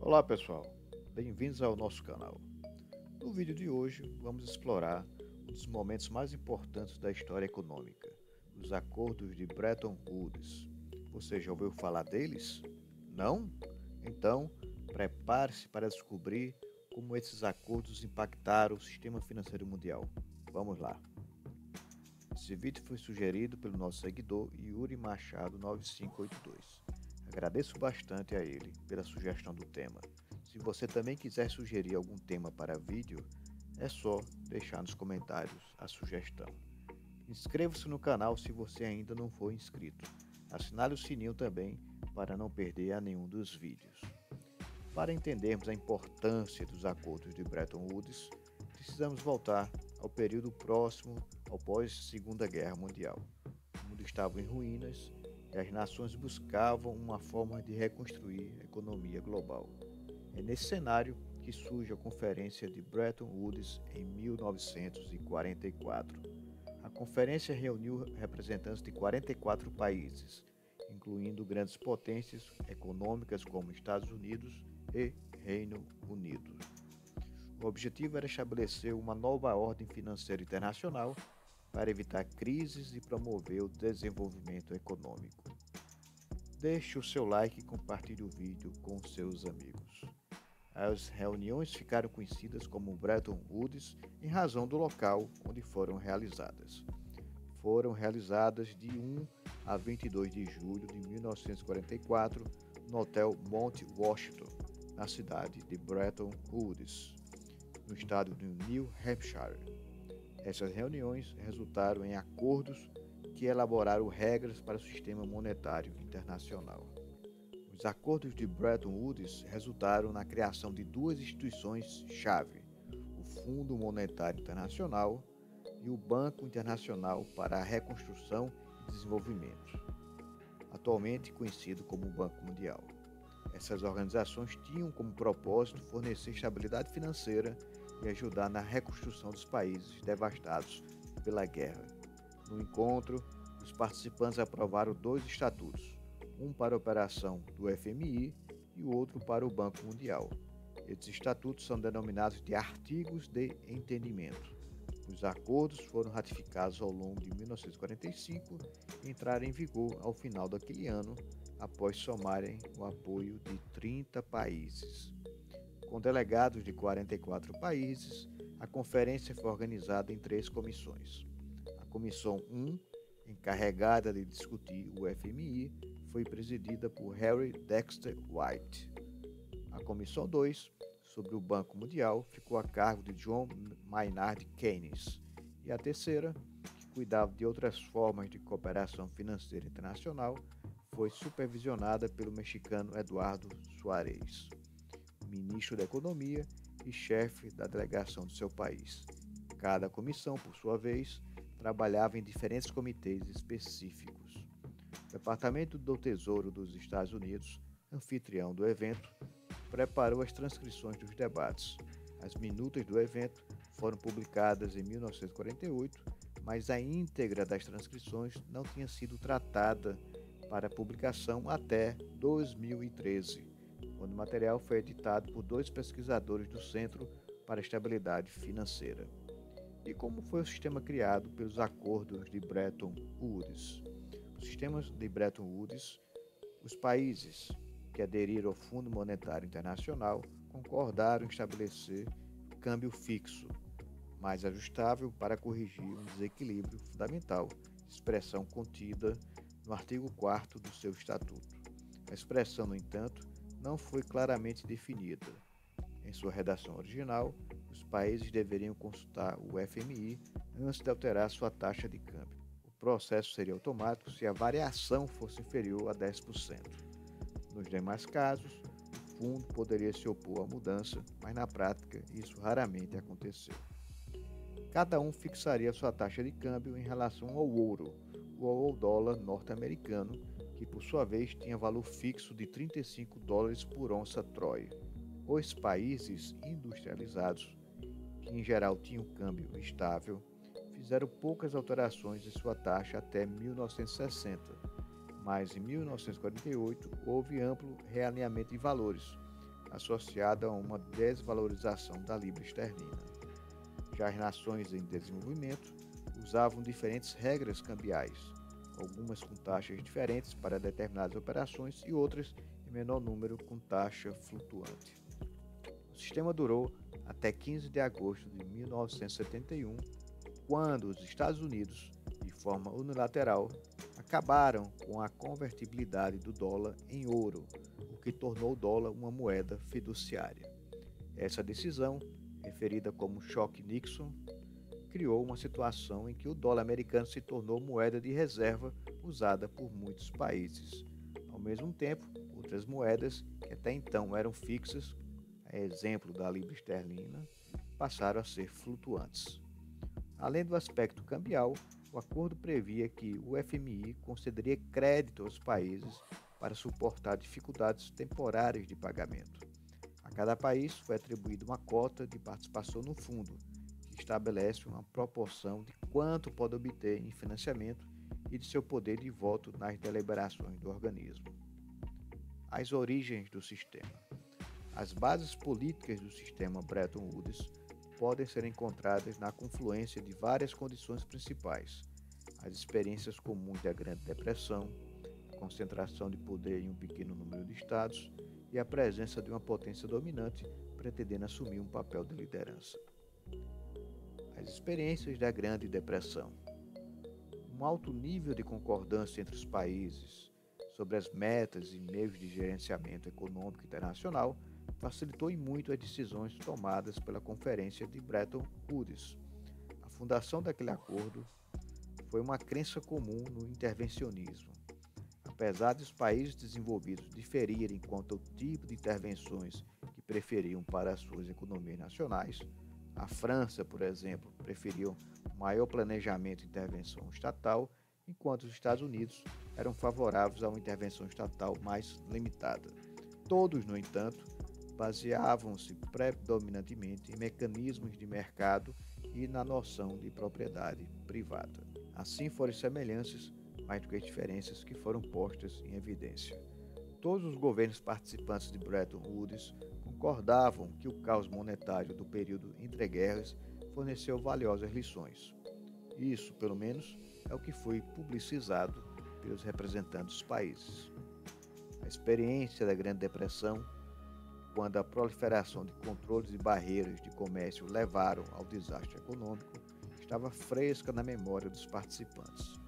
Olá pessoal, bem-vindos ao nosso canal. No vídeo de hoje vamos explorar um dos momentos mais importantes da história econômica, os acordos de Bretton Woods. Você já ouviu falar deles? Não? Então, prepare-se para descobrir como esses acordos impactaram o sistema financeiro mundial. Vamos lá! Esse vídeo foi sugerido pelo nosso seguidor Yuri Machado 9582. Agradeço bastante a ele pela sugestão do tema. Se você também quiser sugerir algum tema para vídeo, é só deixar nos comentários a sugestão. Inscreva-se no canal se você ainda não for inscrito. Assinale o sininho também para não perder a nenhum dos vídeos. Para entendermos a importância dos acordos de Bretton Woods, precisamos voltar ao período próximo ao pós-Segunda Guerra Mundial. O mundo estava em ruínas e as nações buscavam uma forma de reconstruir a economia global. É nesse cenário que surge a Conferência de Bretton Woods em 1944. A conferência reuniu representantes de 44 países, incluindo grandes potências econômicas como Estados Unidos e Reino Unido. O objetivo era estabelecer uma nova ordem financeira internacional para evitar crises e promover o desenvolvimento econômico. Deixe o seu like e compartilhe o vídeo com seus amigos. As reuniões ficaram conhecidas como Bretton Woods em razão do local onde foram realizadas. Foram realizadas de 1 a 22 de julho de 1944 no Hotel Mount Washington, na cidade de Bretton Woods, no estado de New Hampshire. Essas reuniões resultaram em acordos que elaboraram regras para o sistema monetário internacional. Os acordos de Bretton Woods resultaram na criação de duas instituições-chave, o Fundo Monetário Internacional e o Banco Internacional para a Reconstrução e Desenvolvimento, atualmente conhecido como Banco Mundial. Essas organizações tinham como propósito fornecer estabilidade financeira e ajudar na reconstrução dos países devastados pela guerra. No encontro, os participantes aprovaram dois estatutos, um para a operação do FMI e o outro para o Banco Mundial. Esses estatutos são denominados de Artigos de Entendimento. Os acordos foram ratificados ao longo de 1945 e entraram em vigor ao final daquele ano, após somarem o apoio de 30 países. Com delegados de 44 países, a conferência foi organizada em 3 comissões. A Comissão 1, encarregada de discutir o FMI, foi presidida por Harry Dexter White. A Comissão 2, sobre o Banco Mundial, ficou a cargo de John Maynard Keynes. E a terceira, que cuidava de outras formas de cooperação financeira internacional, foi supervisionada pelo mexicano Eduardo Suárez, ministro da Economia e chefe da delegação do seu país. Cada comissão, por sua vez, trabalhava em diferentes comitês específicos. O Departamento do Tesouro dos Estados Unidos, anfitrião do evento, preparou as transcrições dos debates. As minutas do evento foram publicadas em 1948, mas a íntegra das transcrições não tinha sido tratada para publicação até 2013, quando o material foi editado por 2 pesquisadores do Centro para a Estabilidade Financeira. E como foi o sistema criado pelos acordos de Bretton Woods? Os sistemas de Bretton Woods, os países que aderiram ao Fundo Monetário Internacional concordaram em estabelecer câmbio fixo, mais ajustável para corrigir um desequilíbrio fundamental, expressão contida no artigo 4º do seu estatuto. A expressão, no entanto, não foi claramente definida. Em sua redação original, os países deveriam consultar o FMI antes de alterar sua taxa de câmbio. O processo seria automático se a variação fosse inferior a 10%. Nos demais casos, o fundo poderia se opor à mudança, mas na prática isso raramente aconteceu. Cada um fixaria sua taxa de câmbio em relação ao ouro ou ao dólar norte-americano, que por sua vez tinha valor fixo de 35 dólares por onça Troy. Os países industrializados, que em geral tinham câmbio estável, fizeram poucas alterações em sua taxa até 1960, mas em 1948 houve amplo realinhamento de valores, associada a uma desvalorização da libra esterlina. Já as nações em desenvolvimento usavam diferentes regras cambiais, algumas com taxas diferentes para determinadas operações e outras em menor número com taxa flutuante. O sistema durou até 15 de agosto de 1971, quando os Estados Unidos, de forma unilateral, acabaram com a convertibilidade do dólar em ouro, o que tornou o dólar uma moeda fiduciária. Essa decisão, referida como Choque Nixon, criou uma situação em que o dólar americano se tornou moeda de reserva usada por muitos países. Ao mesmo tempo, outras moedas, que até então eram fixas, a exemplo da libra esterlina, passaram a ser flutuantes. Além do aspecto cambial, o acordo previa que o FMI concederia crédito aos países para suportar dificuldades temporárias de pagamento. A cada país foi atribuída uma cota de participação no fundo, que estabelece uma proporção de quanto pode obter em financiamento e de seu poder de voto nas deliberações do organismo. As origens do sistema. As bases políticas do sistema Bretton Woods podem ser encontradas na confluência de várias condições principais: as experiências comuns da Grande Depressão, a concentração de poder em um pequeno número de estados e a presença de uma potência dominante pretendendo assumir um papel de liderança. As experiências da Grande Depressão. Um alto nível de concordância entre os países sobre as metas e meios de gerenciamento econômico internacional facilitou em muito as decisões tomadas pela Conferência de Bretton Woods. A fundação daquele acordo foi uma crença comum no intervencionismo. Apesar de os países desenvolvidos diferirem quanto ao tipo de intervenções que preferiam para as suas economias nacionais, a França, por exemplo, preferiu maior planejamento e intervenção estatal, enquanto os Estados Unidos eram favoráveis a uma intervenção estatal mais limitada. Todos, no entanto, baseavam-se predominantemente em mecanismos de mercado e na noção de propriedade privada. Assim foram as semelhanças, mais do que as diferenças, que foram postas em evidência. Todos os governos participantes de Bretton Woods concordavam que o caos monetário do período entre guerras forneceu valiosas lições. Isso, pelo menos, é o que foi publicizado pelos representantes dos países. A experiência da Grande Depressão, quando a proliferação de controles e barreiras de comércio levaram ao desastre econômico, estava fresca na memória dos participantes.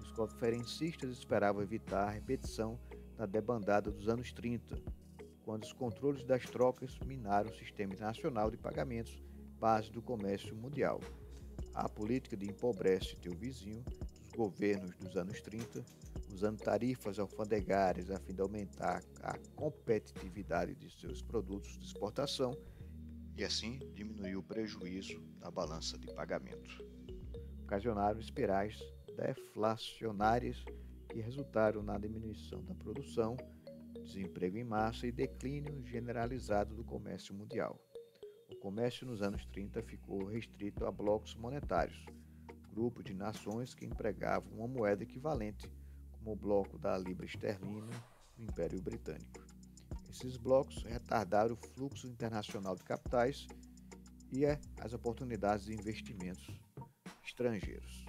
Os conferencistas esperavam evitar a repetição da debandada dos anos 30, quando os controles das trocas minaram o sistema internacional de pagamentos, base do comércio mundial. A política de empobrece teu vizinho dos governos dos anos 30, usando tarifas alfandegárias a fim de aumentar a competitividade de seus produtos de exportação e assim diminuir o prejuízo da balança de pagamento. Ocasionaram espirais deflacionárias que resultaram na diminuição da produção, desemprego em massa e declínio generalizado do comércio mundial. O comércio nos anos 30 ficou restrito a blocos monetários, grupo de nações que empregavam uma moeda equivalente, como o bloco da libra esterlina do Império Britânico. Esses blocos retardaram o fluxo internacional de capitais e as oportunidades de investimentos estrangeiros.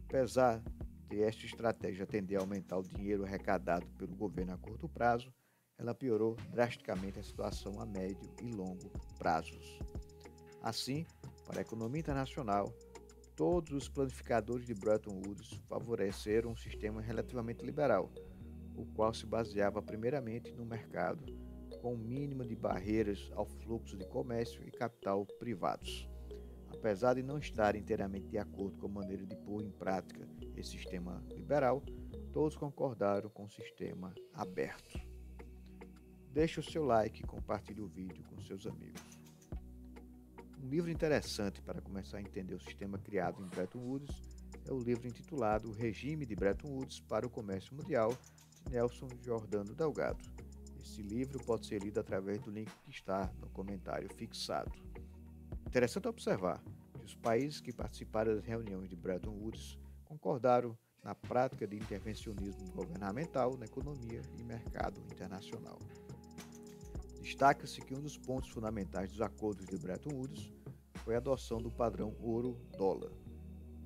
Apesar de esta estratégia tender a aumentar o dinheiro arrecadado pelo governo a curto prazo, ela piorou drasticamente a situação a médio e longo prazos. Assim, para a economia internacional, todos os planificadores de Bretton Woods favoreceram um sistema relativamente liberal, o qual se baseava primeiramente no mercado, com o mínimo de barreiras ao fluxo de comércio e capital privados. Apesar de não estar inteiramente de acordo com a maneira de pôr em prática esse sistema liberal, todos concordaram com o sistema aberto. Deixe o seu like e compartilhe o vídeo com seus amigos. Um livro interessante para começar a entender o sistema criado em Bretton Woods é o livro intitulado O Regime de Bretton Woods para o Comércio Mundial, de Nelson Giordano Delgado. Esse livro pode ser lido através do link que está no comentário fixado. Interessante observar que os países que participaram das reuniões de Bretton Woods concordaram na prática de intervencionismo governamental na economia e mercado internacional. Destaca-se que um dos pontos fundamentais dos acordos de Bretton Woods foi a adoção do padrão ouro-dólar.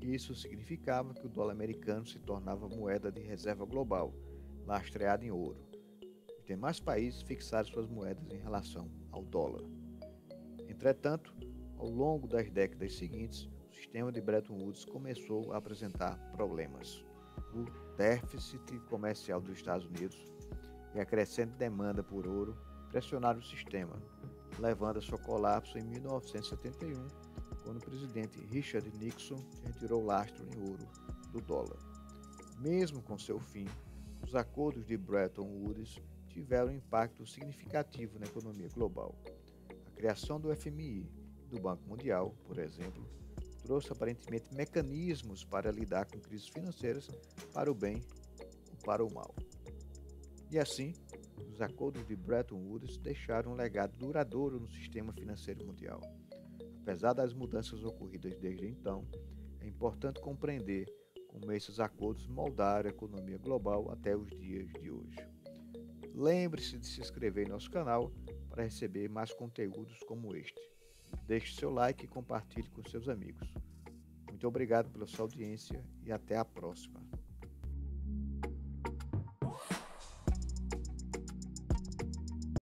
Isso significava que o dólar americano se tornava moeda de reserva global, lastreada em ouro. Os demais países fixaram suas moedas em relação ao dólar. Entretanto, ao longo das décadas seguintes, o sistema de Bretton Woods começou a apresentar problemas. O déficit comercial dos Estados Unidos e a crescente demanda por ouro pressionaram o sistema, levando a seu colapso em 1971, quando o presidente Richard Nixon retirou o lastro em ouro do dólar. Mesmo com seu fim, os acordos de Bretton Woods tiveram um impacto significativo na economia global. A criação do FMI e do Banco Mundial, por exemplo, trouxe aparentemente mecanismos para lidar com crises financeiras para o bem ou para o mal. E assim, os acordos de Bretton Woods deixaram um legado duradouro no sistema financeiro mundial. Apesar das mudanças ocorridas desde então, é importante compreender como esses acordos moldaram a economia global até os dias de hoje. Lembre-se de se inscrever em nosso canal para receber mais conteúdos como este. Deixe seu like e compartilhe com seus amigos. Muito obrigado pela sua audiência e até a próxima.